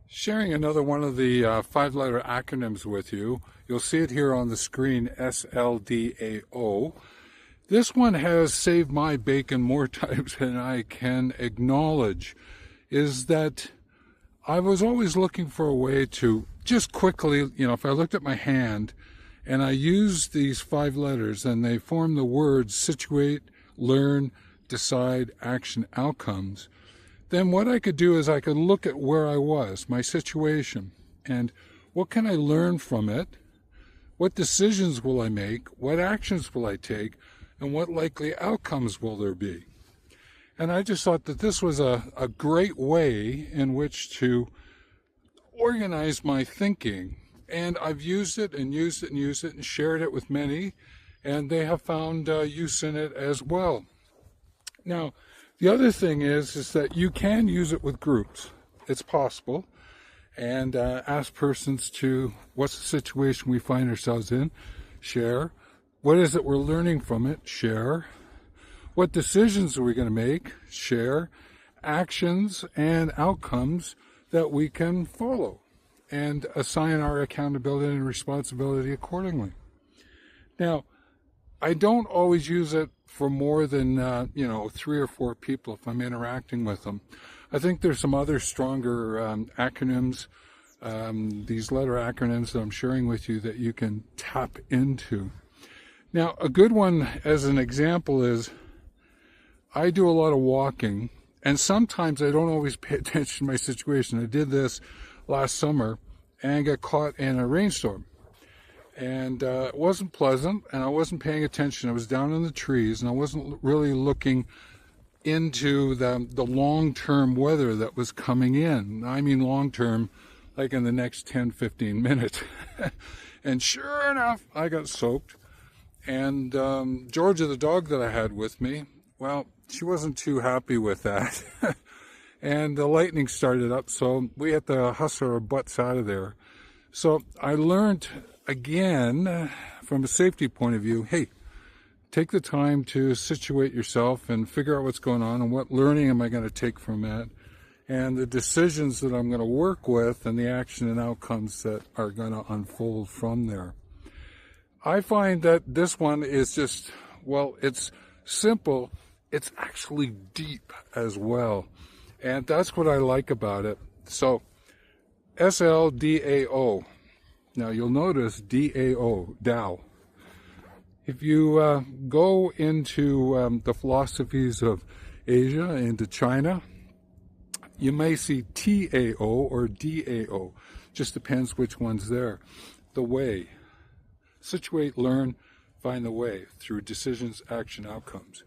Sharing another one of the five-letter acronyms with you. You'll see it here on the screen, SLDAO. This one has saved my bacon more times than I can acknowledge, is that I was always looking for a way to just quickly, if I looked at my hand and I used these five letters and they form the words situate, learn, decide, action, outcomes, then what I could do is I could look at where I was, my situation, and what can I learn from it? What decisions will I make? What actions will I take? And what likely outcomes will there be? And I just thought that this was a great way in which to organize my thinking. And I've used it and used it and used it and shared it with many, and they have found use in it as well. Now, the other thing is that you can use it with groups. It's possible. And ask persons to, what's the situation we find ourselves in? Share. What is it we're learning from it? Share. What decisions are we going to make? Share. Actions and outcomes that we can follow and assign our accountability and responsibility accordingly. Now, I don't always use it for more than, 3 or 4 people if I'm interacting with them. I think there's some other stronger acronyms, these letter acronyms that I'm sharing with you that you can tap into. Now, a good one as an example is I do a lot of walking, and sometimes I don't always pay attention to my situation. I did this last summer and got caught in a rainstorm. And it wasn't pleasant, and I wasn't paying attention. I was down in the trees, and I wasn't really looking into the long-term weather that was coming in. I mean long-term, like in the next 10, 15 minutes. And sure enough, I got soaked. And Georgia, the dog that I had with me, well, she wasn't too happy with that. And the lightning started up, so we had to hustle our butts out of there. So I learned, again, from a safety point of view, hey, take the time to situate yourself and figure out what's going on and what learning am I going to take from that, and the decisions that I'm going to work with and the action and outcomes that are going to unfold from there. I find that this one is just, it's simple. It's actually deep as well. And that's what I like about it. So, SLDAO. Now you'll notice DAO. If you go into the philosophies of Asia, into China, you may see TAO or DAO. Just depends which one's there. The way. Situate, learn, find the way through decisions, action, outcomes.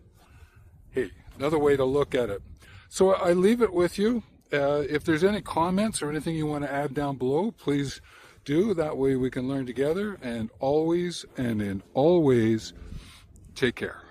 Hey, another way to look at it. So I leave it with you. If there's any comments or anything you want to add down below, please do. That way we can learn together. And always and in always, take care.